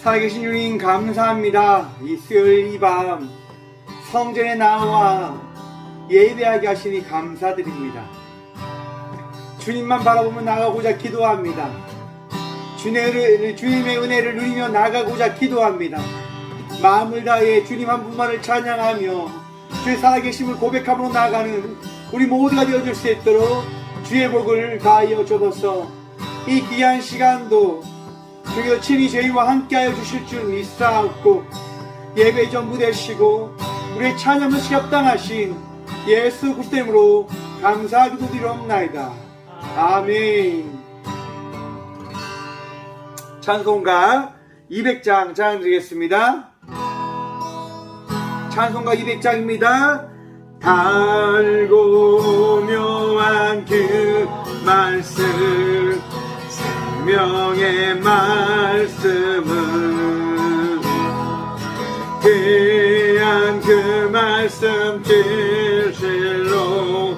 살아계신 주님 감사합니다. 이 수요일 이 밤 성전에 나와 예배하게 하시니 감사드립니다. 주님만 바라보며 나가고자 기도합니다. 주님의 은혜를 누리며 나가고자 기도합니다. 마음을 다해 주님 한 분만을 찬양하며 주의 살아계심을 고백함으로 나아가는 우리 모두가 되어줄 수 있도록 주의 복을 다하여 주옵소서. 이 귀한 시간도 주여 친히 저희와 함께하여 주실 줄 믿사옵고 예배 전부 되시고 우리의 찬양을 합당하신 예수 그리스도 이름으로 감사하기도 드리옵나이다. 아멘. 찬송가 200장 찬양드리겠습니다. 찬송가 200장입니다. 달고 묘한 그 말씀 생명의 말씀은 귀한 그 말씀 진실로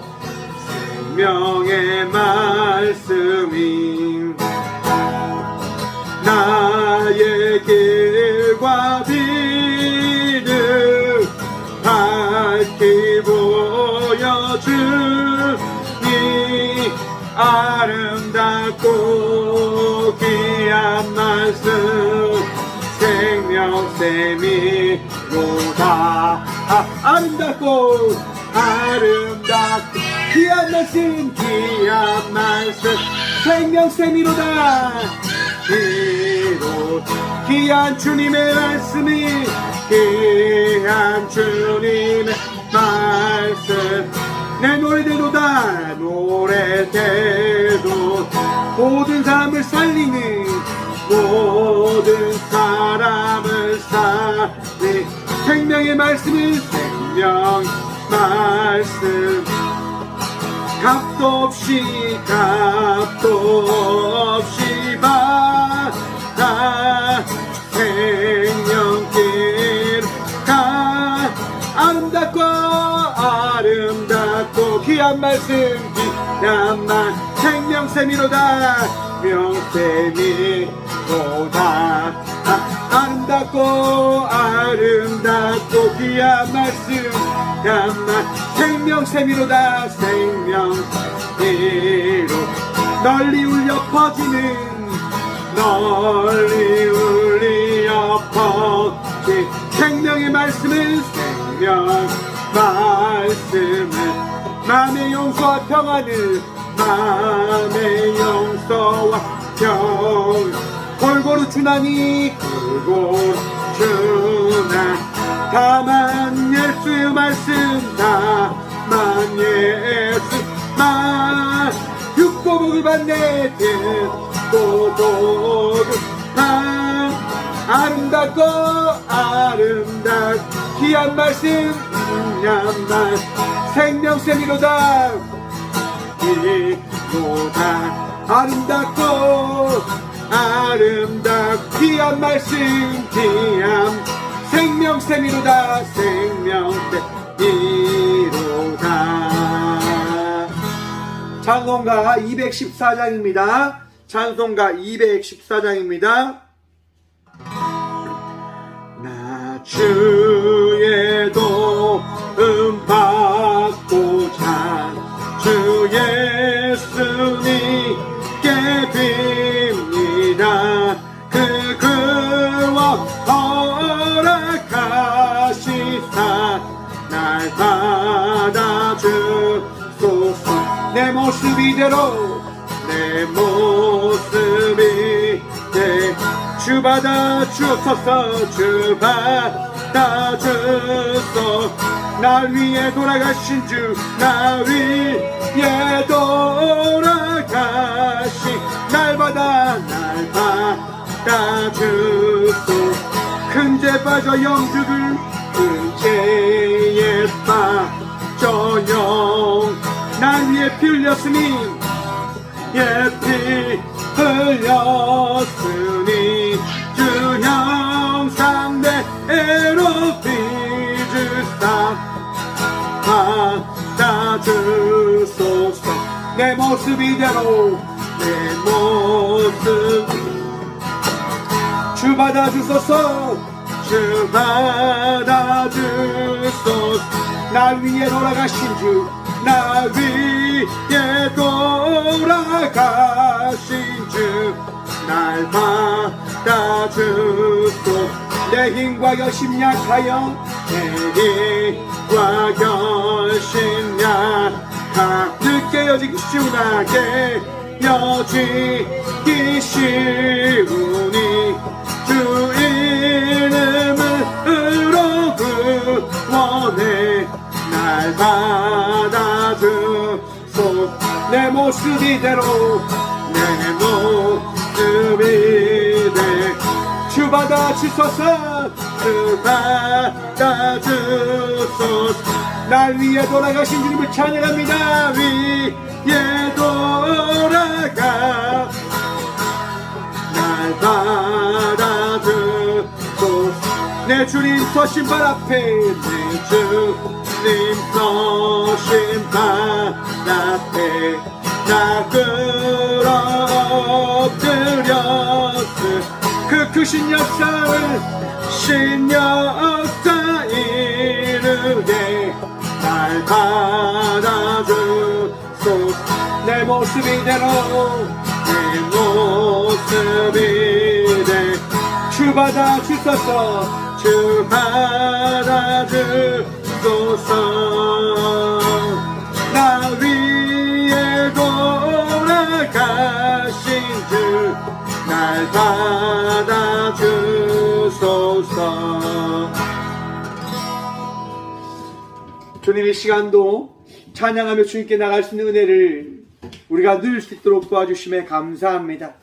생명의 말씀이 나의 길과 길을 밝히 보여주니 아름답고 귀한 말씀 생명샘이로다. 아름답고 귀한 말씀 생명샘이로다. 귀한 주님의 말씀이 귀한 주님의 말씀 내 노래대로다. 노래대로 모든 사람을 살리는 모든 사람을 살리 생명의 말씀은 생명 말씀 값도 없이 받아 생명길 가 아름답고 귀한 말씀 귀한 말 생명샘이로다. 명샘이로다. 아름답고 귀한 말씀 귀한 말 생명샘이로다. 생명샘이로 널리 울려 퍼지 생명의 말씀은 생명 말씀은 마음의 용서와 평안을 마음의 용서와 골고루 주나니 골고루 주나 다만 예수의 말씀 다만 예수 듣고 복을 받네. 듣고 복을 아름답고 귀한 말씀 귀한 말 생명샘이로다. 아름답고 귀한 말씀 귀한 생명샘이로다. 생명샘이로다. 찬송가 214장입니다. 찬송가 214장입니다. 나 주의 도움 받고자 주 예수님께 빕니다. 그와 허락하시사 날 받아주소서. 내 모습 이대로 내 모습이 주 받아주소서. 주 받아주소서. 날 위해 돌아가신 주 날 위해 돌아가신 날 받아주소. 큰 죄 빠져 영주를 큰 죄에 빠져 날 위해 피 흘렸으니 피 흘렸으니 주 형상대로 빚으사 받아주소서. 내 모습 이대로 내 모습 주 주 받아주소서. 주 받아주소서. 날 위해 돌아가신 주, 날 위해 돌아가신 주, 날 받아주소서. 내 힘과 열심 약하여, 내 힘과 열심 약하 늦게 여지기 쉬운하게 여지기 쉬우니 주 이름으로 구원해 날 받아주소. 내 모습 이대로, 내 모습 이대로 주 받아주소서. 주 받아주소서. 날 위해 돌아가신 주님을 찬양합니다. 위에 돌아가 날 받아주소서. 내 주님 서신 발 앞에, 내 주님 서신 발 앞에 나 끌어들였으. 그 크신 역사를 신역사 이르게 날 받아주소서. 내 모습 이대로, 내 모습 이대로 주 받아주소서. 주 받아주소서. 나 위에 돌아가신 주, 날 받아주소서. 주님의 시간도 찬양하며 주님께 나갈 수 있는 은혜를 우리가 누릴 수 있도록 도와주심에 감사합니다.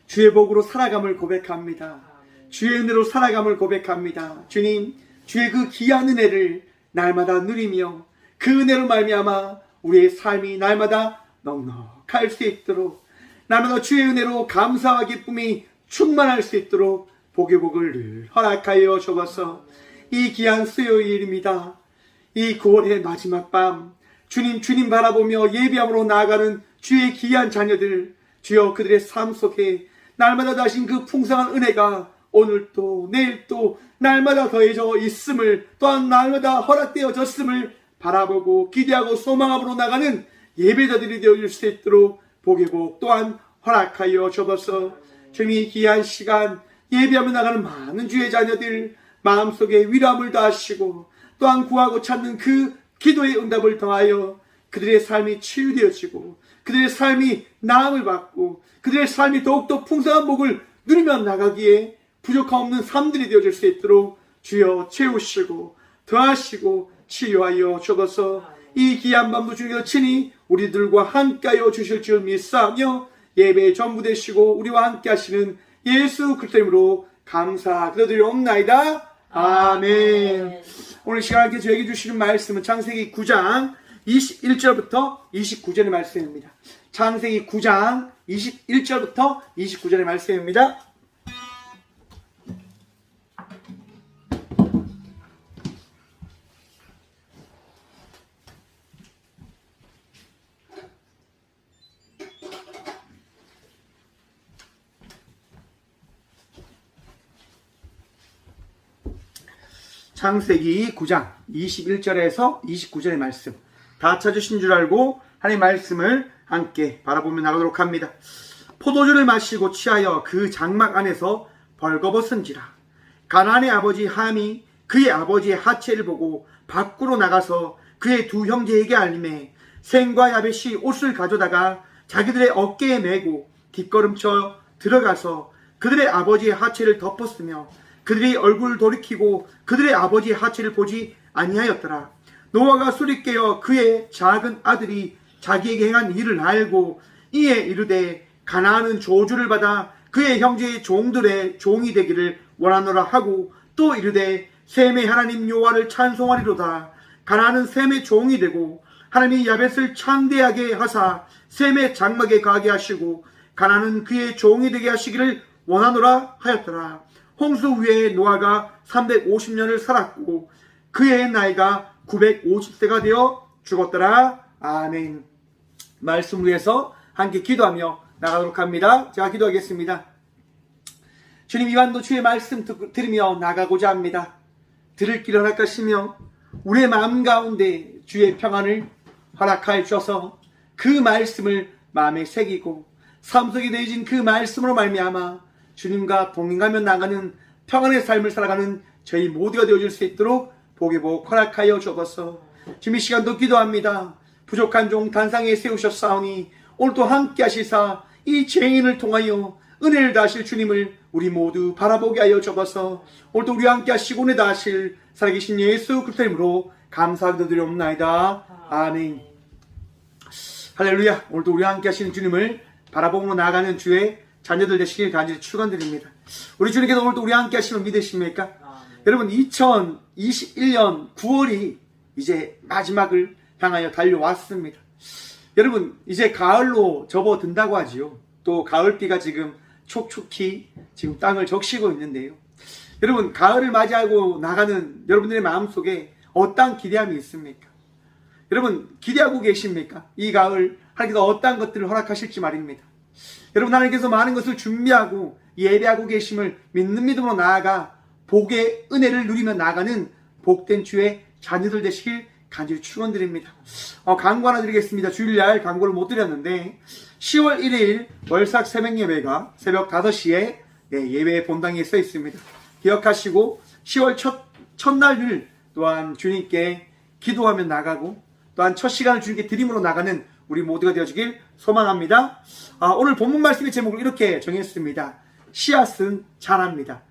주의 복으로 살아감을 고백합니다. 주의 은혜로 살아감을 고백합니다. 주님, 주의 그 귀한 은혜를 날마다 누리며 그 은혜로 말미암아 우리의 삶이 날마다 넉넉할 수 있도록, 날마다 주의 은혜로 감사와 기쁨이 충만할 수 있도록 복의 복을 늘 허락하여 주옵소서. 이 귀한 수요일입니다. 이 9월의 마지막 밤, 주님 바라보며 예비함으로 나아가는 주의 귀한 자녀들, 주여 그들의 삶 속에 날마다 다신 그 풍성한 은혜가 오늘 또 내일 또 날마다 더해져 있음을, 또한 날마다 허락되어졌음을 바라보고 기대하고 소망함으로 나가는 예배자들이 되어줄 수 있도록 복의 복 또한 허락하여 주옵소서. 주님이 귀한 시간 예배하며 나가는 많은 주의 자녀들 마음속에 위로함을 더하시고, 또한 구하고 찾는 그 기도의 응답을 더하여 그들의 삶이 치유되어지고 그들의 삶이 나음을 받고 그들의 삶이 더욱더 풍성한 복을 누리며 나가기에 부족함 없는 삶들이 되어질 수 있도록 주여 채우시고 더하시고 치유하여 주옵소서. 이 귀한 밤도 주님께서 친히 우리들과 함께하여 주실 줄 믿사오며 예배에 전부되시고 우리와 함께 하시는 예수 그리스도 이름으로 감사 드리옵나이다. 아멘. 오늘 시간에 저에게 주시는 말씀은 창세기 9장 21절부터 29절의 말씀입니다. 창세기 9장 21절부터 29절의 말씀입니다. 창세기 9장 21절에서 29절의 말씀 다 찾으신 줄 알고 하나님의 말씀을 함께 바라보며 나가도록 합니다. 포도주를 마시고 취하여 그 장막 안에서 벌거벗은지라. 가나안의 아버지 함이 그의 아버지의 하체를 보고 밖으로 나가서 그의 두 형제에게 알림해 셈과 야벳이 옷을 가져다가 자기들의 어깨에 메고 뒷걸음쳐 들어가서 그들의 아버지의 하체를 덮었으며 그들이 얼굴을 돌이키고 그들의 아버지의 하체를 보지 아니하였더라. 노아가 술이 깨어 그의 작은 아들이 자기에게 행한 일을 알고 이에 이르되 가나안은 저주를 받아 그의 형제의 종들의 종이 되기를 원하노라 하고 또 이르되 셈의 하나님 여호와를 찬송하리로다. 가나안은 셈의 종이 되고 하나님이 야벳을 창대하게 하사 셈의 장막에 가게 하시고 가나안은 그의 종이 되게 하시기를 원하노라 하였더라. 홍수 후에 노아가 350년을 살았고 그의 나이가 950세가 되어 죽었더라. 아멘. 말씀 위해서 함께 기도하며 나가도록 합니다. 제가 기도하겠습니다. 주님 이완도 주의 말씀 들으며 나가고자 합니다. 들을 길을 허락하시며 우리의 마음 가운데 주의 평안을 허락하여 주셔서 그 말씀을 마음에 새기고 삶 속에 내어진 그 말씀으로 말미암아 주님과 동행하며 나가는 평안의 삶을 살아가는 저희 모두가 되어줄 수 있도록 복의 복 허락하여 주옵소서. 지금 이 시간도 기도합니다. 부족한 종 단상에 세우셨사오니 오늘도 함께 하시사 이 죄인을 통하여 은혜를 다하실 주님을 우리 모두 바라보게 하여 주옵소서. 오늘도 우리와 함께 하시고 은혜 다하실 살아계신 예수 그리스도의 이름으로 감사하게 드리옵나이다. 아멘. 할렐루야. 오늘도 우리와 함께 하시는 주님을 바라보며 나아가는 주의 자녀들 되시길 간절히 축원드립니다. 우리 주님께서 오늘도 우리와 함께 하시면 믿으십니까? 여러분 2021년 9월이 이제 마지막을 향하여 달려왔습니다. 여러분 이제 가을로 접어든다고 하지요. 또 가을비가 지금 촉촉히 지금 땅을 적시고 있는데요. 여러분 가을을 맞이하고 나가는 여러분들의 마음속에 어떠한 기대함이 있습니까? 여러분 기대하고 계십니까? 이 가을 하나님께서 어떠한 것들을 허락하실지 말입니다. 여러분 하나님께서 많은 것을 준비하고 예배하고 계심을 믿는 믿음으로 나아가 복의 은혜를 누리며 나가는 복된 주의 자녀들 되시길 간절히 축원드립니다. 광고 하나 드리겠습니다. 주일날 광고를 못 드렸는데 10월 1일 월삭 새벽 예배가 새벽 5시에 예배 본당에 써 있습니다. 기억하시고 10월 첫날을 또한 주님께 기도하며 나가고 또한 첫 시간을 주님께 드림으로 나가는 우리 모두가 되어주길 소망합니다. 오늘 본문 말씀의 제목을 이렇게 정했습니다. 씨앗은 자랍니다.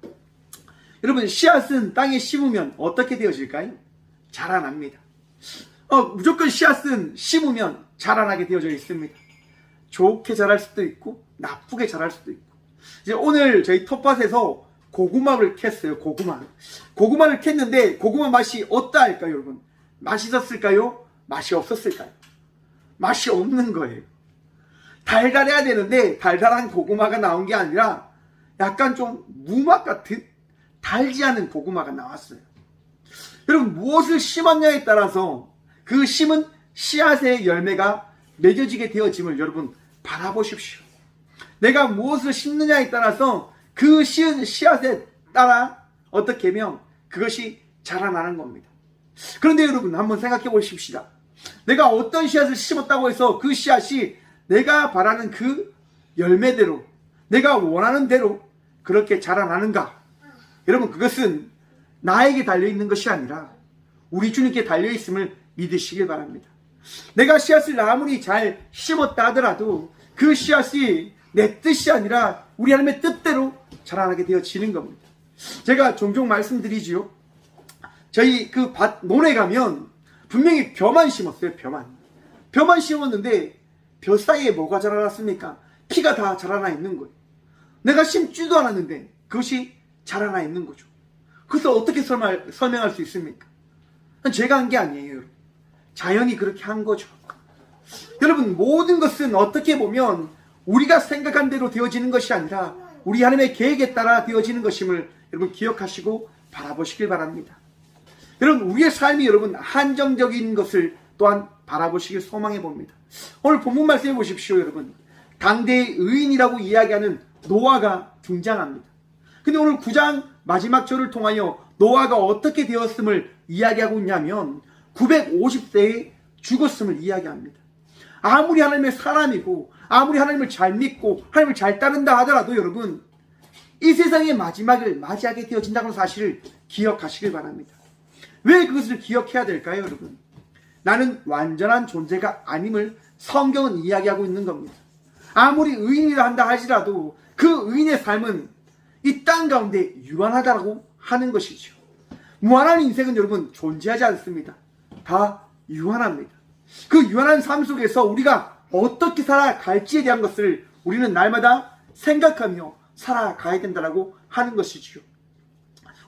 여러분 씨앗은 땅에 심으면 어떻게 되어질까요? 자라납니다. 무조건 씨앗은 심으면 자라나게 되어져 있습니다. 좋게 자랄 수도 있고 나쁘게 자랄 수도 있고. 이제 오늘 저희 텃밭에서 고구마를 캤어요. 고구마를 캤는데 고구마 맛이 어떠할까요, 여러분? 맛있었을까요? 맛이 없었을까요? 맛이 없는 거예요. 달달해야 되는데 달달한 고구마가 나온 게 아니라 약간 좀 무맛 같은 달지 않은 고구마가 나왔어요. 여러분 무엇을 심었냐에 따라서 그 심은 씨앗의 열매가 맺어지게 되어짐을 여러분 바라보십시오. 내가 무엇을 심느냐에 따라서 그 씨은 씨앗에 따라 어떻게 하면 그것이 자라나는 겁니다. 그런데 여러분 한번 생각해 보십시다. 내가 어떤 씨앗을 심었다고 해서 그 씨앗이 내가 바라는 그 열매대로 내가 원하는 대로 그렇게 자라나는가? 여러분 그것은 나에게 달려있는 것이 아니라 우리 주님께 달려있음을 믿으시길 바랍니다. 내가 씨앗을 아무리 잘 심었다 하더라도 그 씨앗이 내 뜻이 아니라 우리 하나님의 뜻대로 자라나게 되어지는 겁니다. 제가 종종 말씀드리지요. 저희 그 밭 논에 가면 분명히 벼만 심었어요. 벼만 심었는데 벼 사이에 뭐가 자라났습니까? 피가 다 자라나 있는 거예요. 내가 심지도 않았는데 그것이 자라나 있는 거죠. 그래서 어떻게 설명할 수 있습니까? 제가 한 게 아니에요. 여러분. 자연이 그렇게 한 거죠. 여러분 모든 것은 어떻게 보면 우리가 생각한 대로 되어지는 것이 아니라 우리 하나님의 계획에 따라 되어지는 것임을 여러분 기억하시고 바라보시길 바랍니다. 여러분 우리의 삶이 여러분 한정적인 것을 또한 바라보시길 소망해 봅니다. 오늘 본문 말씀해 보십시오. 여러분 당대의 의인이라고 이야기하는 노아가 등장합니다. 근데 오늘 9장 마지막 절을 통하여 노아가 어떻게 되었음을 이야기하고 있냐면 950세에 죽었음을 이야기합니다. 아무리 하나님의 사람이고 아무리 하나님을 잘 믿고 하나님을 잘 따른다 하더라도 여러분 이 세상의 마지막을 맞이하게 되어진다는 사실을 기억하시길 바랍니다. 왜 그것을 기억해야 될까요, 여러분? 나는 완전한 존재가 아님을 성경은 이야기하고 있는 겁니다. 아무리 의인이라 한다 하지라도 그 의인의 삶은 이 땅 가운데 유한하다고 하는 것이죠. 무한한 인생은 여러분 존재하지 않습니다. 다 유한합니다. 그 유한한 삶 속에서 우리가 어떻게 살아갈지에 대한 것을 우리는 날마다 생각하며 살아가야 된다고 하는 것이지요.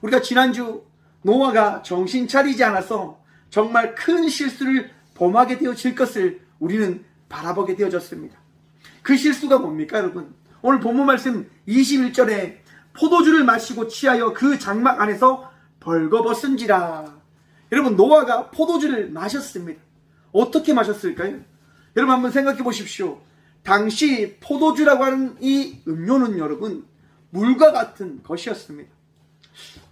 우리가 지난주 노아가 정신 차리지 않아서 정말 큰 실수를 범하게 되어질 것을 우리는 바라보게 되어졌습니다. 그 실수가 뭡니까 여러분? 오늘 본문 말씀 21절에 포도주를 마시고 취하여 그 장막 안에서 벌거벗은지라. 여러분 노아가 포도주를 마셨습니다. 어떻게 마셨을까요? 여러분 한번 생각해 보십시오. 당시 포도주라고 하는 이 음료는 여러분 물과 같은 것이었습니다.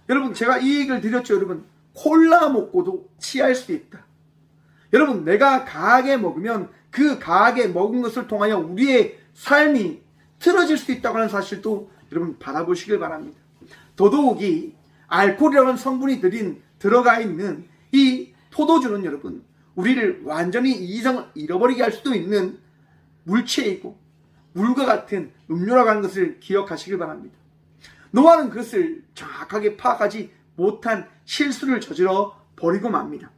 여러분, 제가 이 얘기를 드렸죠. 여러분, 콜라 먹고도 취할 수 있다. 여러분, 내가 강하게 먹으면 그 강하게 먹은 것을 통하여 우리의 삶이 틀어질 수 있다고 하는 사실도 여러분 바라보시길 바랍니다. 더더욱이 알코올이라는 성분이 들어가 있는 이 포도주는 여러분, 우리를 완전히 이성을 잃어버리게 할 수도 있는 물체이고 물과 같은 음료라고 하는 것을 기억하시길 바랍니다. 노아는 그것을 정확하게 파악하지 못한 실수를 저질러 버리고 맙니다.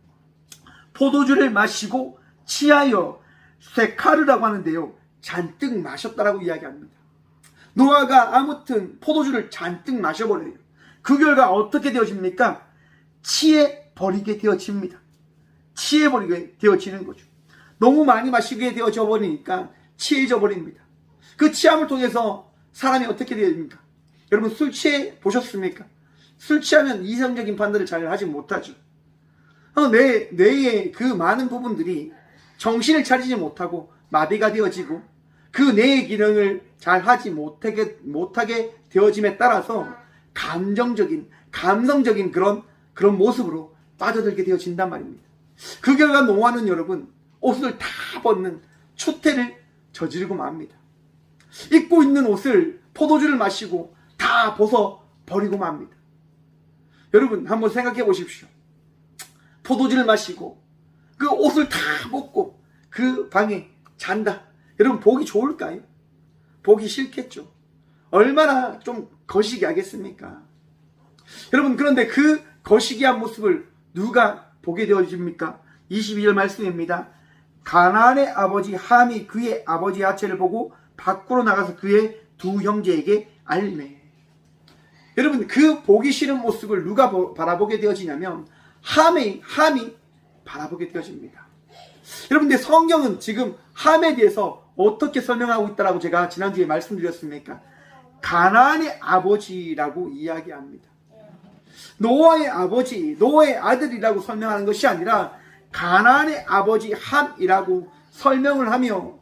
포도주를 마시고 취하여 세카르라고 하는데요, 잔뜩 마셨다라고 이야기합니다. 노아가 아무튼 포도주를 잔뜩 마셔버려요. 그 결과 어떻게 되어집니까? 취해버리게 되어집니다. 취해버리게 되어지는 거죠. 너무 많이 마시게 되어져 버리니까 취해져 버립니다. 그 취함을 통해서 사람이 어떻게 되어집니까? 여러분, 술 취해 보셨습니까? 술 취하면 이성적인 판단을 잘 하지 못하죠. 뇌의 그 많은 부분들이 정신을 차리지 못하고 마비가 되어지고 그 뇌의 기능을 잘 하지 못하게 되어짐에 따라서 감성적인 그런 모습으로 빠져들게 되어진단 말입니다. 그 결과 노아는 여러분, 옷을 다 벗는 추태를 저지르고 맙니다. 입고 있는 옷을 포도주를 마시고 다 벗어 버리고 맙니다. 여러분, 한번 생각해 보십시오. 포도주를 마시고 그 옷을 다 벗고 그 방에 잔다. 여러분, 보기 좋을까요? 보기 싫겠죠. 얼마나 좀 거시기하겠습니까? 여러분, 그런데 그 거시기한 모습을 누가 보게 되어집니까? 22절 말씀입니다. 가나안의 아버지 함이 그의 아버지 아체를 보고 밖으로 나가서 그의 두 형제에게 알매. 여러분, 그 보기 싫은 모습을 누가 바라보게 되어지냐면 함이 바라보게 되어집니다. 여러분, 근데 성경은 지금 함에 대해서 어떻게 설명하고 있다라고 제가 지난주에 말씀드렸습니까? 가나안의 아버지라고 이야기합니다. 노아의 아버지, 노아의 아들이라고 설명하는 것이 아니라 가나안의 아버지 함이라고 설명을 하며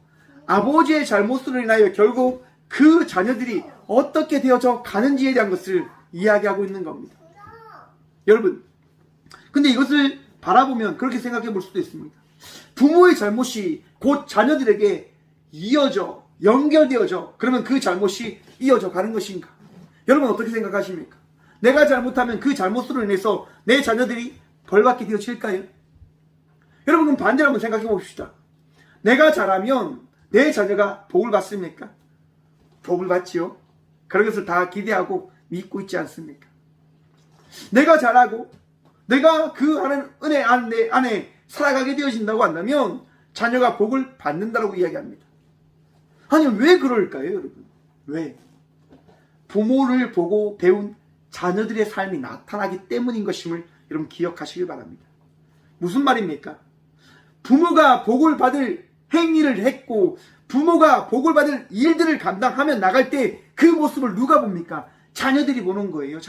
아버지의 잘못으로 인하여 결국 그 자녀들이 어떻게 되어져 가는지에 대한 것을 이야기하고 있는 겁니다. 여러분, 근데 이것을 바라보면 그렇게 생각해 볼 수도 있습니다. 부모의 잘못이 곧 자녀들에게 연결되어져 그러면 그 잘못이 이어져 가는 것인가? 여러분, 어떻게 생각하십니까? 내가 잘못하면 그 잘못으로 인해서 내 자녀들이 벌받게 되어질까요? 여러분, 그럼 반대로 한번 생각해 봅시다. 내가 잘하면 내 자녀가 복을 받습니까? 복을 받지요. 그런 것을 다 기대하고 믿고 있지 않습니까? 내가 잘하고 내가 그 은혜 안에 살아가게 되어진다고 한다면 자녀가 복을 받는다고 이야기합니다. 아니, 왜 그럴까요, 여러분? 왜? 부모를 보고 배운 자녀들의 삶이 나타나기 때문인 것임을 여러분 기억하시길 바랍니다. 무슨 말입니까? 부모가 복을 받을 행위를 했고 부모가 복을 받을 일들을 감당하며 나갈 때 그 모습을 누가 봅니까? 자녀들이 보는 거예요.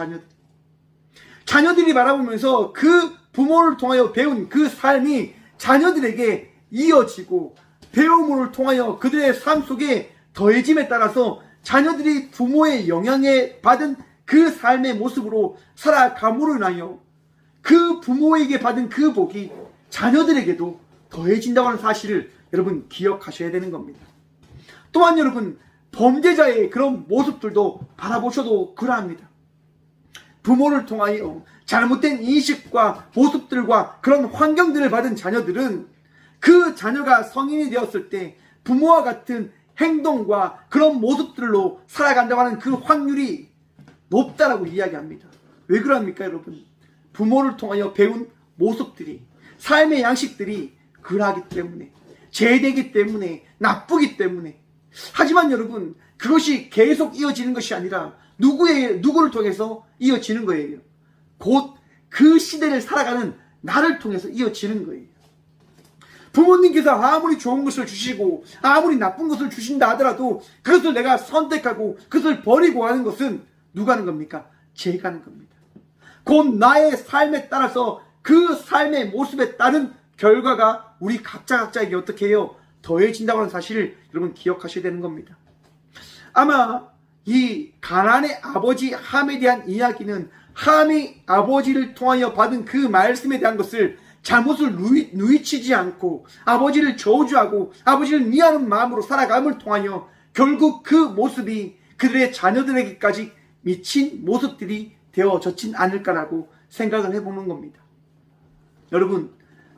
자녀들이 바라보면서 그 부모를 통하여 배운 그 삶이 자녀들에게 이어지고 배움을 통하여 그들의 삶 속에 더해짐에 따라서 자녀들이 부모의 영향에 받은 그 삶의 모습으로 살아감으로 인하여 그 부모에게 받은 그 복이 자녀들에게도 더해진다고 하는 사실을 여러분 기억하셔야 되는 겁니다. 또한 여러분, 범죄자의 그런 모습들도 바라보셔도 그러합니다. 부모를 통하여 잘못된 인식과 모습들과 그런 환경들을 받은 자녀들은 그 자녀가 성인이 되었을 때 부모와 같은 행동과 그런 모습들로 살아간다고 하는 그 확률이 높다라고 이야기합니다. 왜 그럽니까, 여러분? 부모를 통하여 배운 모습들이, 삶의 양식들이 그러하기 때문에, 죄되기 때문에, 나쁘기 때문에. 하지만 여러분, 그것이 계속 이어지는 것이 아니라 누구를 통해서 이어지는 거예요. 곧 그 시대를 살아가는 나를 통해서 이어지는 거예요. 부모님께서 아무리 좋은 것을 주시고 아무리 나쁜 것을 주신다 하더라도 그것을 내가 선택하고 그것을 버리고 하는 것은 누가 하는 겁니까? 제가 하는 겁니다. 곧 나의 삶에 따라서 그 삶의 모습에 따른 결과가 우리 각자에게 어떻게 해요? 더해진다고 하는 사실을 여러분 기억하셔야 되는 겁니다. 아마 이 가나안의 아버지 함에 대한 이야기는 함이 아버지를 통하여 받은 그 말씀에 대한 것을 잘못을 누이치지 않고 아버지를 저주하고 아버지를 미워하는 마음으로 살아감을 통하여 결국 그 모습이 그들의 자녀들에게까지 미친 모습들이 되어졌진 않을까라고 생각을 해보는 겁니다. 여러분,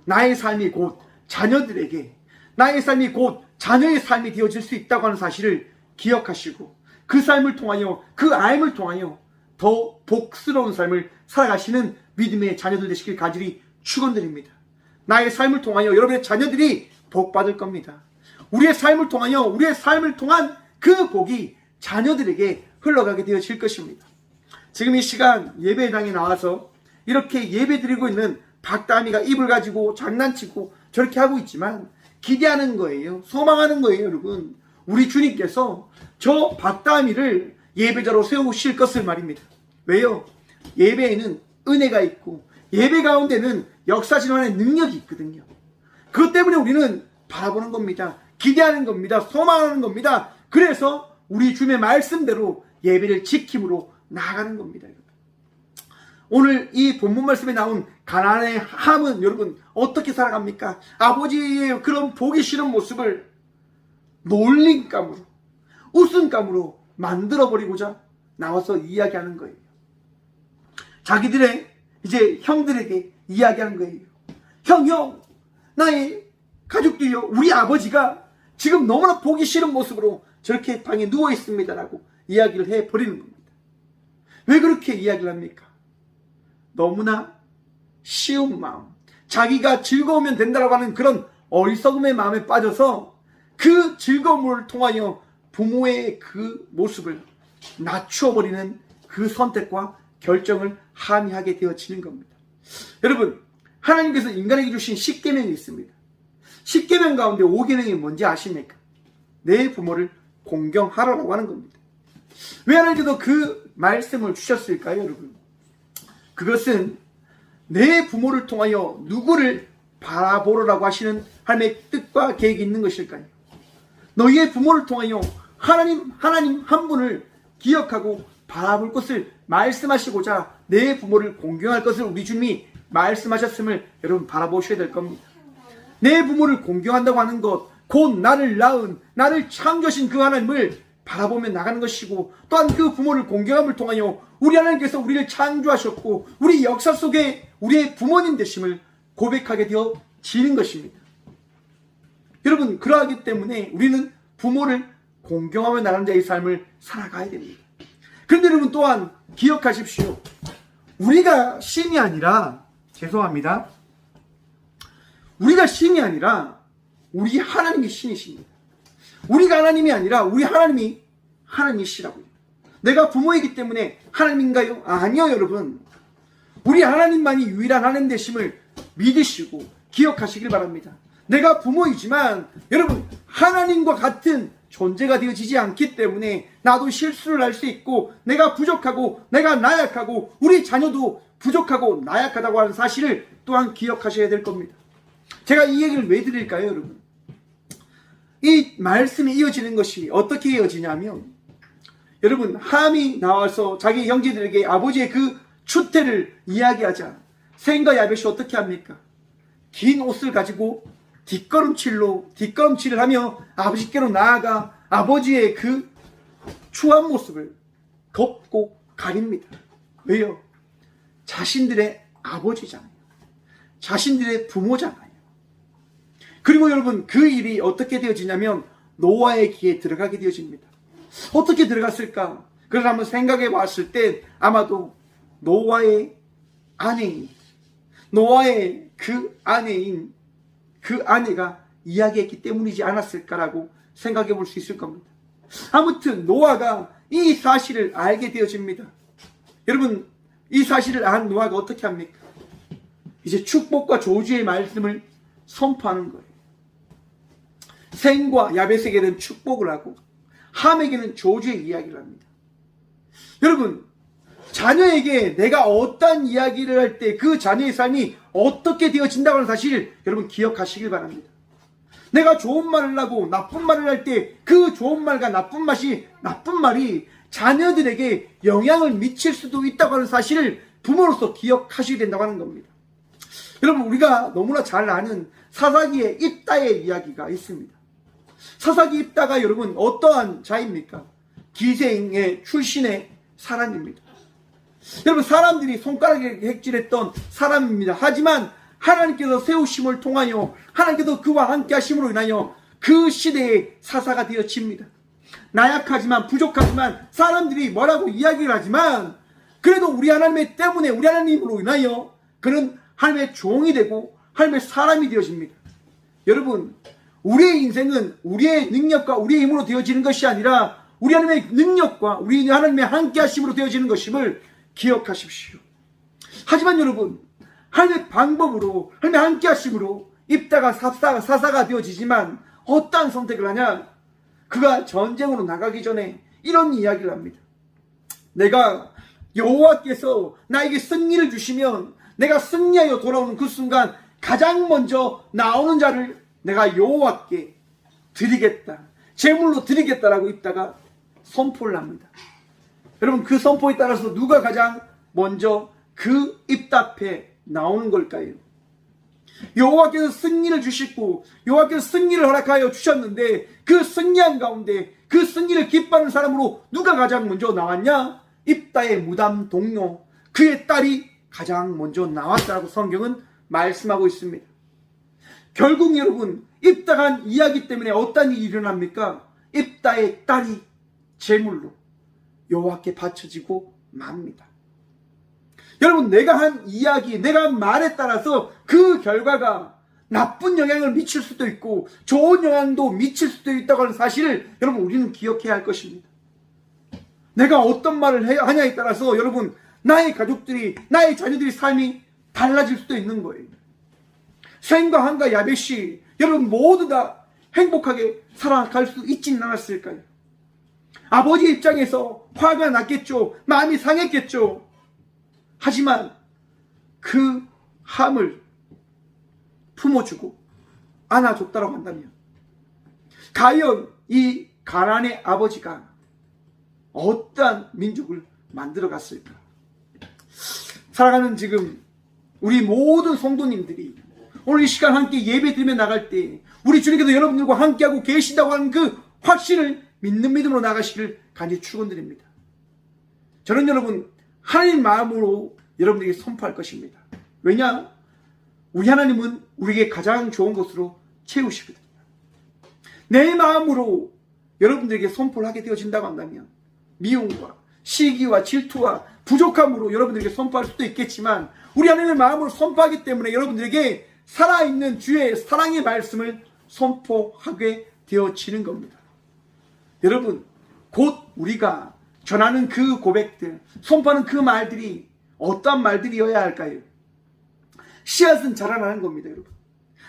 나의 삶이 곧 자녀들에게, 나의 삶이 곧 자녀의 삶이 되어질 수 있다고 하는 사실을 기억하시고 그 삶을 통하여, 그 알을 통하여 더 복스러운 삶을 살아가시는 믿음의 자녀들 되시길 간절히 축원드립니다. 나의 삶을 통하여 여러분의 자녀들이 복받을 겁니다. 우리의 삶을 통하여, 우리의 삶을 통한 그 복이 자녀들에게 흘러가게 되어질 것입니다. 지금 이 시간 예배당에 나와서 이렇게 예배 드리고 있는 박다미가 입을 가지고 장난치고 저렇게 하고 있지만 기대하는 거예요. 소망하는 거예요, 여러분. 우리 주님께서 저 박다미를 예배자로 세우실 것을 말입니다. 왜요? 예배에는 은혜가 있고 예배 가운데는 역사진환의 능력이 있거든요. 그것 때문에 우리는 바라보는 겁니다. 기대하는 겁니다. 소망하는 겁니다. 그래서 우리 주님의 말씀대로 예배를 지킴으로 나아가는 겁니다. 오늘 이 본문 말씀에 나온 가나안의 함은 여러분 어떻게 살아갑니까? 아버지의 그런 보기 싫은 모습을 놀림감으로, 웃음감으로 만들어버리고자 나와서 이야기하는 거예요. 자기들의 이제 형들에게 이야기하는 거예요. 형, 나의 가족들이요, 우리 아버지가 지금 너무나 보기 싫은 모습으로 저렇게 방에 누워 있습니다라고 이야기를 해버리는 겁니다. 왜 그렇게 이야기를 합니까? 너무나 쉬운 마음, 자기가 즐거우면 된다라고 하는 그런 어리석음의 마음에 빠져서 그 즐거움을 통하여 부모의 그 모습을 낮추어버리는 그 선택과 결정을 함이 하게 되어지는 겁니다. 여러분, 하나님께서 인간에게 주신 10계명이 있습니다. 10계명 가운데 5계명이 뭔지 아십니까? 내 부모를 공경하라고 하는 겁니다. 왜 하나님께서 그 말씀을 주셨을까요, 여러분? 그것은 내 부모를 통하여 누구를 바라보라고 하시는 하나님의 뜻과 계획이 있는 것일까요? 너희의 부모를 통하여 하나님 한 분을 기억하고 바라볼 것을 말씀하시고자 내 부모를 공경할 것을 우리 주님이 말씀하셨음을 여러분 바라보셔야 될 겁니다. 내 부모를 공경한다고 하는 것, 곧 나를 낳은, 나를 창조하신 그 하나님을 바라보며 나가는 것이고, 또한 그 부모를 공경함을 통하여 우리 하나님께서 우리를 창조하셨고 우리 역사 속에 우리의 부모님 되심을 고백하게 되어지는 것입니다. 여러분, 그러하기 때문에 우리는 부모를 공경하며 나가는 자의 삶을 살아가야 됩니다. 그런데 여러분 또한 기억하십시오. 우리가 신이 아니라, 죄송합니다, 우리가 신이 아니라 우리 하나님이 신이십니다. 우리가 하나님이 아니라 우리 하나님이 하나님이시라고요. 내가 부모이기 때문에 하나님인가요? 아니요, 여러분. 우리 하나님만이 유일한 하나님 되심을 믿으시고 기억하시길 바랍니다. 내가 부모이지만 여러분 하나님과 같은 존재가 되어지지 않기 때문에 나도 실수를 할 수 있고, 내가 부족하고 내가 나약하고 우리 자녀도 부족하고 나약하다고 하는 사실을 또한 기억하셔야 될 겁니다. 제가 이 얘기를 왜 드릴까요, 여러분? 이 말씀이 이어지는 것이 어떻게 이어지냐면, 여러분, 함이 나와서 자기 형제들에게 아버지의 그 추태를 이야기하자 셈과 야벳이 어떻게 합니까? 긴 옷을 가지고 뒷걸음질을 하며 아버지께로 나아가 아버지의 그 추한 모습을 덮고 가립니다. 왜요? 자신들의 아버지잖아요. 자신들의 부모잖아요. 그리고 여러분, 그 일이 어떻게 되어지냐면 노아의 귀에 들어가게 되어집니다. 어떻게 들어갔을까? 그걸 한번 생각해 봤을 때 아마도 노아의 아내인, 노아의 그 아내인 그 아내가 이야기했기 때문이지 않았을까라고 생각해 볼 수 있을 겁니다. 아무튼 노아가 이 사실을 알게 되어집니다. 여러분, 이 사실을 안 노아가 어떻게 합니까? 이제 축복과 저주의 말씀을 선포하는 거예요. 셈과 야벳에게는 축복을 하고 함에게는 저주의 이야기를 합니다. 여러분, 자녀에게 내가 어떤 이야기를 할 때 그 자녀의 삶이 어떻게 되어진다고 하는 사실을 여러분 기억하시길 바랍니다. 내가 좋은 말을 하고 나쁜 말을 할 때 그 좋은 말과 나쁜 말이 자녀들에게 영향을 미칠 수도 있다고 하는 사실을 부모로서 기억하셔야 된다고 하는 겁니다. 여러분, 우리가 너무나 잘 아는 사사기의 입다의 이야기가 있습니다. 사사기 입다가 여러분 어떠한 자입니까? 기생의 출신의 사람입니다. 여러분, 사람들이 손가락에 획질했던 사람입니다. 하지만 하나님께서 세우심을 통하여, 하나님께서 그와 함께 하심으로 인하여 그 시대의 사사가 되어집니다. 나약하지만, 부족하지만, 사람들이 뭐라고 이야기를 하지만 그래도 우리 하나님의 때문에, 우리 하나님으로 인하여 그는 하나님의 종이 되고 하나님의 사람이 되어집니다. 여러분, 우리의 인생은 우리의 능력과 우리의 힘으로 되어지는 것이 아니라 우리 하나님의 능력과 우리 하나님의 함께 하심으로 되어지는 것임을 기억하십시오. 하지만 여러분, 하나님의 방법으로, 하나님의 함께 하심으로 입다가 사사가 되어지지만 어떠한 선택을 하냐? 그가 전쟁으로 나가기 전에 이런 이야기를 합니다. 내가 여호와께서 나에게 승리를 주시면 내가 승리하여 돌아오는 그 순간 가장 먼저 나오는 자를 내가 여호와께 드리겠다, 제물로 드리겠다라고 입다가 선포를 합니다. 여러분, 그 선포에 따라서 누가 가장 먼저 그 입다 앞에 나오는 걸까요? 여호와께서 승리를 주시고 여호와께서 승리를 허락하여 주셨는데 그 승리한 가운데 그 승리를 기뻐하는 사람으로 누가 가장 먼저 나왔냐? 입다의 무담 동료, 그의 딸이 가장 먼저 나왔다고 성경은 말씀하고 있습니다. 결국 여러분, 입다가 한 이야기 때문에 어떤 일이 일어납니까? 입다의 딸이 제물로 여호와께 바쳐지고 맙니다. 여러분, 내가 한 이야기, 내가 한 말에 따라서 그 결과가 나쁜 영향을 미칠 수도 있고 좋은 영향도 미칠 수도 있다고 하는 사실을 여러분, 우리는 기억해야 할 것입니다. 내가 어떤 말을 하냐에 따라서 여러분, 나의 가족들이, 나의 자녀들의 삶이 달라질 수도 있는 거예요. 셈과 함과 야벳이 여러분 모두 다 행복하게 살아갈 수 있지는 않았을까요? 아버지 입장에서 화가 났겠죠. 마음이 상했겠죠. 하지만 그 함을 품어주고 안아줬다고 한다면 과연 이 가나안의 아버지가 어떠한 민족을 만들어 갔을까? 살아가는 지금 우리 모든 성도님들이 오늘 이 시간 함께 예배 드리며 나갈 때 우리 주님께서 여러분들과 함께하고 계신다고 하는 그 확신을 믿는 믿음으로 나가시길 간절히 축원드립니다. 저는 여러분 하나님 마음으로 여러분에게 선포할 것입니다. 왜냐? 우리 하나님은 우리에게 가장 좋은 것으로 채우시거든요. 내 마음으로 여러분들에게 선포를 하게 되어진다고 한다면 미움과 시기와 질투와 부족함으로 여러분들에게 선포할 수도 있겠지만 우리 하나님의 마음으로 선포하기 때문에 여러분들에게 살아있는 주의 사랑의 말씀을 선포하게 되어지는 겁니다. 여러분, 곧 우리가 전하는 그 고백들, 선포하는 그 말들이 어떠한 말들이어야 할까요? 씨앗은 자라나는 겁니다, 여러분.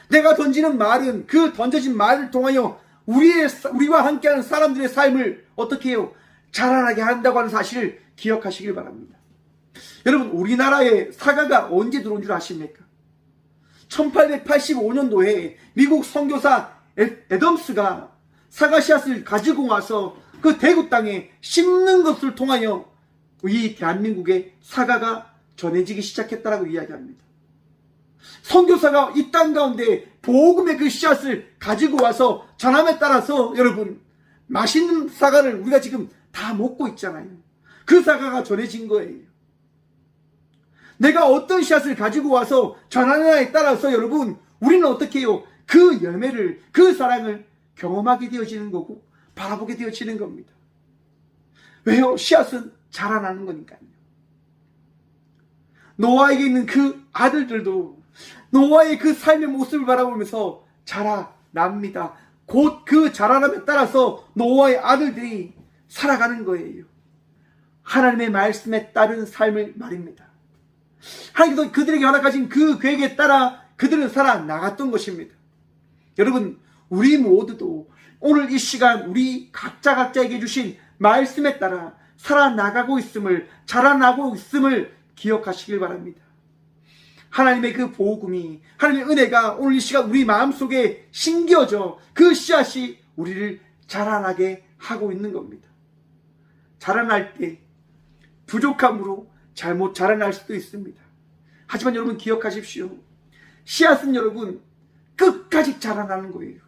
내가 던지는 말은 그 던져진 말을 통하여 우리와 함께하는 사람들의 삶을 어떻게 해요? 자라나게 한다고 하는 사실을 기억하시길 바랍니다. 여러분, 우리나라에 사과가 언제 들어온 줄 아십니까? 1885년도에 미국 선교사 애덤스가 사과 씨앗을 가지고 와서 그 대구 땅에 심는 것을 통하여 이 대한민국에 사과가 전해지기 시작했다라고 이야기합니다. 선교사가 이 땅 가운데 복음의 그 씨앗을 가지고 와서 전함에 따라서 여러분 맛있는 사과를 우리가 지금 다 먹고 있잖아요. 그 사과가 전해진 거예요. 내가 어떤 씨앗을 가지고 와서 전하느냐에 따라서 여러분 우리는 어떻게 해요? 그 열매를, 그 사랑을 경험하게 되어지는 거고 바라보게 되어지는 겁니다. 왜요? 씨앗은 자라나는 거니까요. 노아에게 있는 그 아들들도 노아의 그 삶의 모습을 바라보면서 자라납니다. 곧 그 자라남에 따라서 노아의 아들들이 살아가는 거예요. 하나님의 말씀에 따른 삶을 말입니다. 하나님께서 그들에게 허락하신 그 계획에 따라 그들은 살아나갔던 것입니다. 여러분, 우리 모두도 오늘 이 시간 우리 각자에게 주신 말씀에 따라 살아나가고 있음을, 자라나고 있음을 기억하시길 바랍니다. 하나님의 그 복음이, 하나님의 은혜가 오늘 이 시간 우리 마음속에 심겨져 그 씨앗이 우리를 자라나게 하고 있는 겁니다. 자라날 때 부족함으로 잘못 자라날 수도 있습니다. 하지만 여러분 기억하십시오. 씨앗은 여러분 끝까지 자라나는 거예요.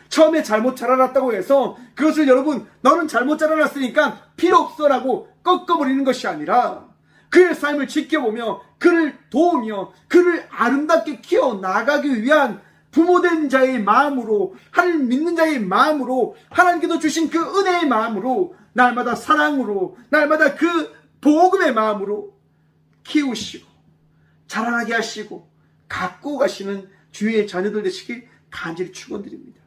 처음에 잘못 자라났다고 해서 그것을 여러분 너는 잘못 자라났으니까 필요 없어라고 꺾어버리는 것이 아니라 그의 삶을 지켜보며 그를 도우며 그를 아름답게 키워나가기 위한 부모된 자의 마음으로, 하나님 믿는 자의 마음으로, 하나님께서 주신 그 은혜의 마음으로, 날마다 사랑으로, 날마다 그 복음의 마음으로 키우시고 자라나게 하시고 갖고 가시는 주의 자녀들 되시길 간절히 축원드립니다.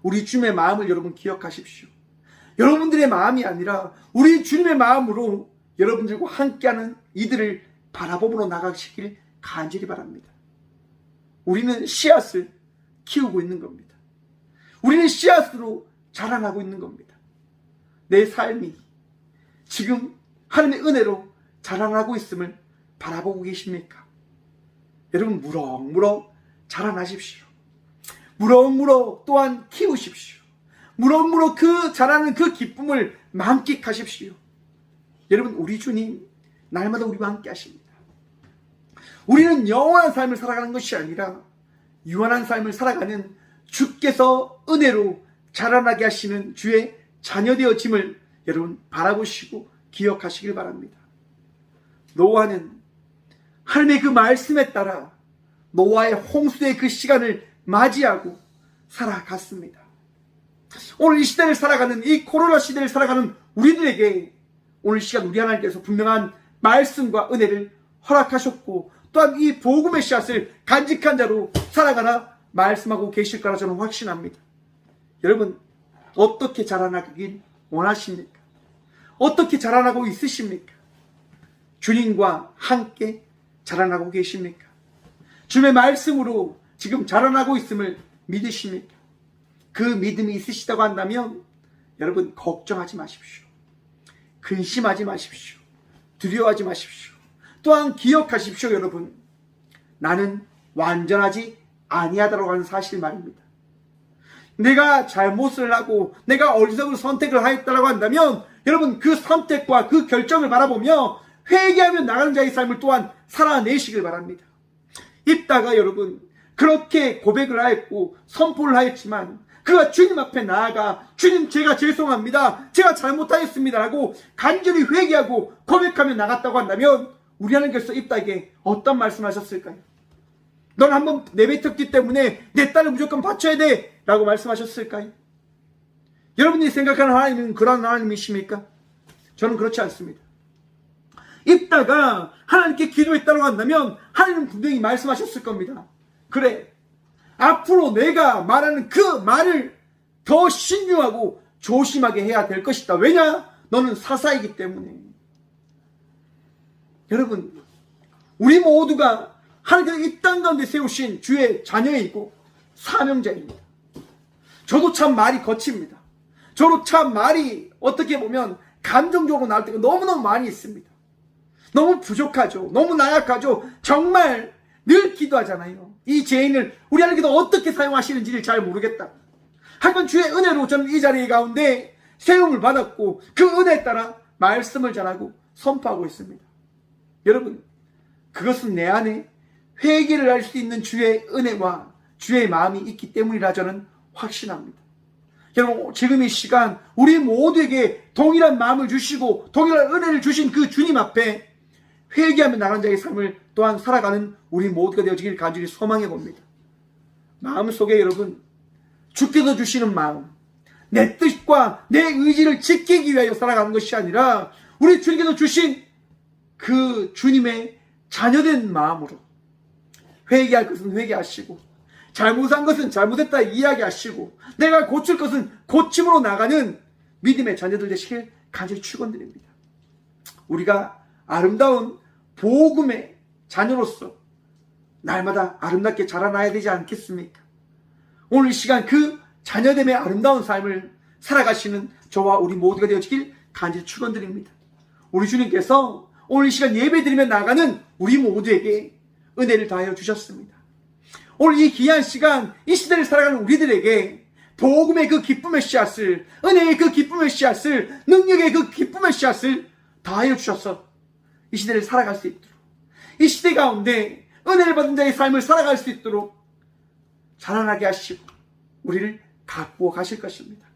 우리 주님의 마음을 여러분 기억하십시오. 여러분들의 마음이 아니라 우리 주님의 마음으로 여러분들과 함께하는 이들을 바라보므로 나가시길 간절히 바랍니다. 우리는 씨앗을 키우고 있는 겁니다. 우리는 씨앗으로 자라나고 있는 겁니다. 내 삶이 지금 하나님의 은혜로 자라나고 있음을 바라보고 계십니까? 여러분 무럭무럭 자라나십시오. 무럭무럭 또한 키우십시오. 무럭무럭 그 자라는 그 기쁨을 만끽하십시오. 여러분 우리 주님 날마다 우리와 함께 하십니다. 우리는 영원한 삶을 살아가는 것이 아니라 유한한 삶을 살아가는 주께서 은혜로 자라나게 하시는 주의 자녀 되어짐을 여러분 바라보시고 기억하시길 바랍니다. 노아는 하나님의 그 말씀에 따라 노아의 홍수의 그 시간을 맞이하고 살아갔습니다. 오늘 이 시대를 살아가는, 이 코로나 시대를 살아가는 우리들에게 오늘 시간 우리 하나님께서 분명한 말씀과 은혜를 허락하셨고 또한 이 복음의 씨앗을 간직한 자로 살아가라 말씀하고 계실 거라 저는 확신합니다. 여러분 어떻게 자라나길 원하십니까? 어떻게 자라나고 있으십니까? 주님과 함께 자라나고 계십니까? 주님의 말씀으로 지금 자라나고 있음을 믿으십니까? 그 믿음이 있으시다고 한다면 여러분 걱정하지 마십시오. 근심하지 마십시오. 두려워하지 마십시오. 또한 기억하십시오. 여러분 나는 완전하지 아니하다라고 하는 사실 말입니다. 내가 잘못을 하고 내가 어리석은 선택을 하였다라고 한다면 여러분 그 선택과 그 결정을 바라보며 회개하며 나가는 자의 삶을 또한 살아내시길 바랍니다. 입다가 여러분 그렇게 고백을 하였고 선포를 하였지만 그가 주님 앞에 나아가 주님 제가 죄송합니다. 제가 잘못하였습니다 라고 간절히 회개하고 고백하며 나갔다고 한다면 우리 하나님께서 입다에게 어떤 말씀하셨을까요? 넌 한번 내뱉었기 때문에 내 딸을 무조건 바쳐야 돼 라고 말씀하셨을까요? 여러분이 생각하는 하나님은 그런 하나님이십니까? 저는 그렇지 않습니다. 입다가 하나님께 기도했다고 한다면 하나님은 분명히 말씀하셨을 겁니다. 그래 앞으로 내가 말하는 그 말을 더 신중하고 조심하게 해야 될 것이다. 왜냐? 너는 사사이기 때문에. 여러분 우리 모두가 하나님께서 이 땅 가운데 세우신 주의 자녀이고 사명자입니다. 저도 참 말이 거칩니다. 저도 참 말이 어떻게 보면 감정적으로 나올 때가 너무너무 많이 있습니다. 너무 부족하죠. 너무 나약하죠. 정말 늘 기도하잖아요. 이 죄인을 우리 하나님께서 어떻게 사용하시는지를 잘 모르겠다. 하지만 주의 은혜로 저는 이 자리 가운데 세움을 받았고 그 은혜에 따라 말씀을 전하고 선포하고 있습니다. 여러분 그것은 내 안에 회개를 할 수 있는 주의 은혜와 주의 마음이 있기 때문이라 저는 확신합니다. 여러분 지금 이 시간 우리 모두에게 동일한 마음을 주시고 동일한 은혜를 주신 그 주님 앞에 회개하며 나가는 자의 삶을 또한 살아가는 우리 모두가 되어지길 간절히 소망해 봅니다. 마음속에 여러분 주께서 주시는 마음, 내 뜻과 내 의지를 지키기 위하여 살아가는 것이 아니라 우리 주님께서 주신 그 주님의 자녀된 마음으로 회개할 것은 회개하시고 잘못한 것은 잘못했다 이야기하시고 내가 고칠 것은 고침으로 나가는 믿음의 자녀들 되시길 간절히 축원드립니다. 우리가 아름다운 복음의 자녀로서 날마다 아름답게 자라나야 되지 않겠습니까? 오늘 이 시간 그 자녀됨의 아름다운 삶을 살아가시는 저와 우리 모두가 되어지길 간절히 축원드립니다. 우리 주님께서 오늘 이 시간 예배드리며 나가는 우리 모두에게 은혜를 다하여 주셨습니다. 오늘 이 귀한 시간 이 시대를 살아가는 우리들에게 복음의 그 기쁨의 씨앗을, 은혜의 그 기쁨의 씨앗을, 능력의 그 기쁨의 씨앗을 다하여 주셔서 이 시대를 살아갈 수 있도록, 이 시대 가운데 은혜를 받은 자의 삶을 살아갈 수 있도록 자라나게 하시고 우리를 가꾸어 가실 것입니다.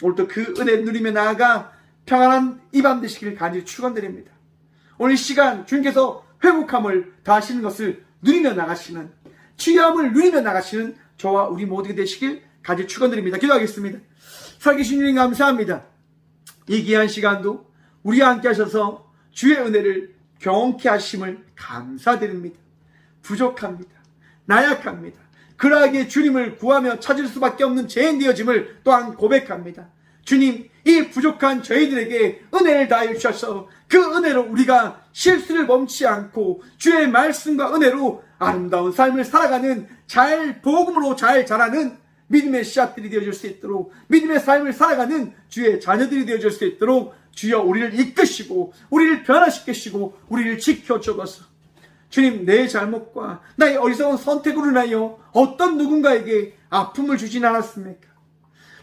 오늘도 그 은혜를 누리며 나아가 평안한 이 밤 되시기를 간절히 축원드립니다. 오늘 이 시간 주님께서 회복함을 다하시는 것을 누리며 나가시는, 치유함을 누리며 나가시는 저와 우리 모두가 되시길 간절히 축원드립니다. 기도하겠습니다. 살아계신 주님 감사합니다. 이 귀한 시간도 우리와 함께 하셔서 주의 은혜를 경험케 하심을 감사드립니다. 부족합니다. 나약합니다. 그러하기에 주님을 구하며 찾을 수밖에 없는 죄인 되어짐을 또한 고백합니다. 주님, 이 부족한 저희들에게 은혜를 다하여 주셔서 그 은혜로 우리가 실수를 멈추지 않고 주의 말씀과 은혜로 아름다운 삶을 살아가는, 복음으로 잘 자라는 믿음의 씨앗들이 되어줄 수 있도록, 믿음의 삶을 살아가는 주의 자녀들이 되어줄 수 있도록 주여 우리를 이끄시고 우리를 변화시키시고 우리를 지켜주옵소서. 주님, 내 잘못과 나의 어리석은 선택으로 인하여 어떤 누군가에게 아픔을 주진 않았습니까?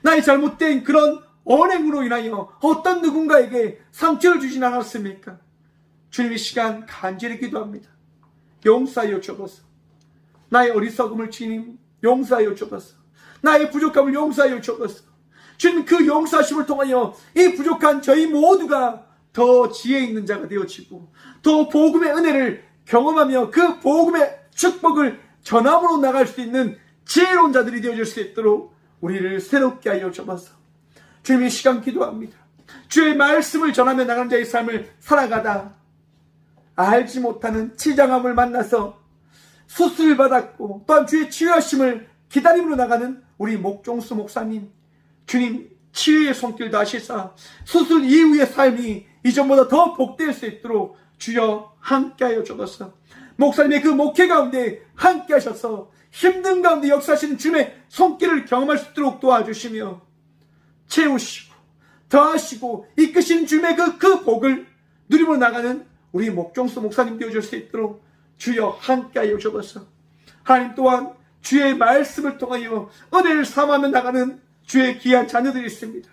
나의 잘못된 그런 언행으로 인하여 어떤 누군가에게 상처를 주진 않았습니까? 주님, 이 시간 간절히 기도합니다. 용서하여 주옵소서. 나의 어리석음을 주님 용서하여 주옵소서. 나의 부족함을 용서하여 주옵소서. 주님, 그 용서하심을 통하여 이 부족한 저희 모두가 더 지혜 있는 자가 되어지고 더 복음의 은혜를 경험하며 그 복음의 축복을 전함으로 나갈 수 있는 지혜로운 자들이 되어질 수 있도록 우리를 새롭게 하여 주옵소서. 주님, 이 시간 기도합니다. 주의 말씀을 전하며 나가는 자의 삶을 살아가다 알지 못하는 치장함을 만나서 수술을 받았고 또한 주의 치유하심을 기다림으로 나가는 우리 목종수 목사님, 주님, 치유의 손길 다시사 수술 이후의 삶이 이전보다 더 복될 수 있도록 주여 함께하여 주옵소서. 목사님의 그 목회 가운데 함께하셔서 힘든 가운데 역사하시는 주님의 손길을 경험할 수 있도록 도와주시며 채우시고 더하시고 이끄시는 주님의 그 복을 누리며 나가는 우리 목종수 목사님 되어줄 수 있도록 주여 함께하여 주옵소서. 하나님, 또한 주의 말씀을 통하여 은혜를 삼하며 나가는 주의 귀한 자녀들이 있습니다.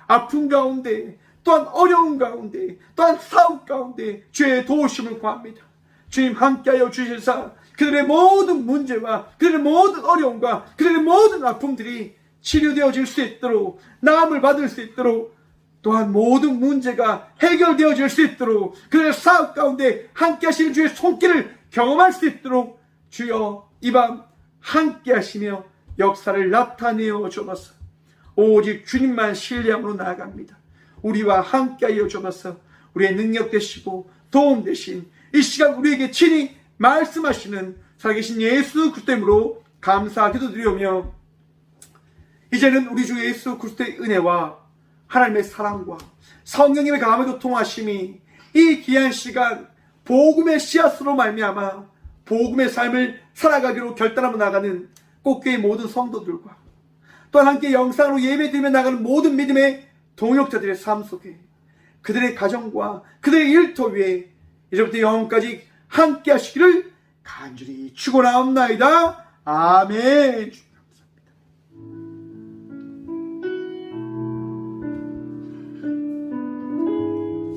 아픔 가운데, 또한 어려운 가운데, 또한 싸움 가운데 주의 도우심을 구합니다. 주님, 함께하여 주셔서 그들의 모든 문제와 그들의 모든 어려움과 그들의 모든 아픔들이 치료되어질 수 있도록, 나음을 받을 수 있도록, 또한 모든 문제가 해결되어질 수 있도록 그들의 사업 가운데 함께하시는 주의 손길을 경험할 수 있도록 주여 이 밤 함께하시며 역사를 나타내어 주옵소서. 오직 주님만 신뢰함으로 나아갑니다. 우리와 함께하여 주옵소서. 우리의 능력 되시고 도움 되신 이 시간 우리에게 친히 말씀하시는 살아계신 예수 그리스도 이름으로 감사 기도드리오며, 이제는 우리 주 예수 그리스도의 은혜와 하나님의 사랑과 성령님의 강함의 교통하심이 이 귀한 시간 복음의 씨앗으로 말미암아 복음의 삶을 살아가기로 결단하며 나가는 꽃교회 모든 성도들과 또한 함께 영상으로 예배드리며 나가는 모든 믿음의 동역자들의 삶 속에 그들의 가정과 그들의 일터 위에 이제부터 영원까지 함께 하시기를 간절히 축원하옵나이다. 아멘.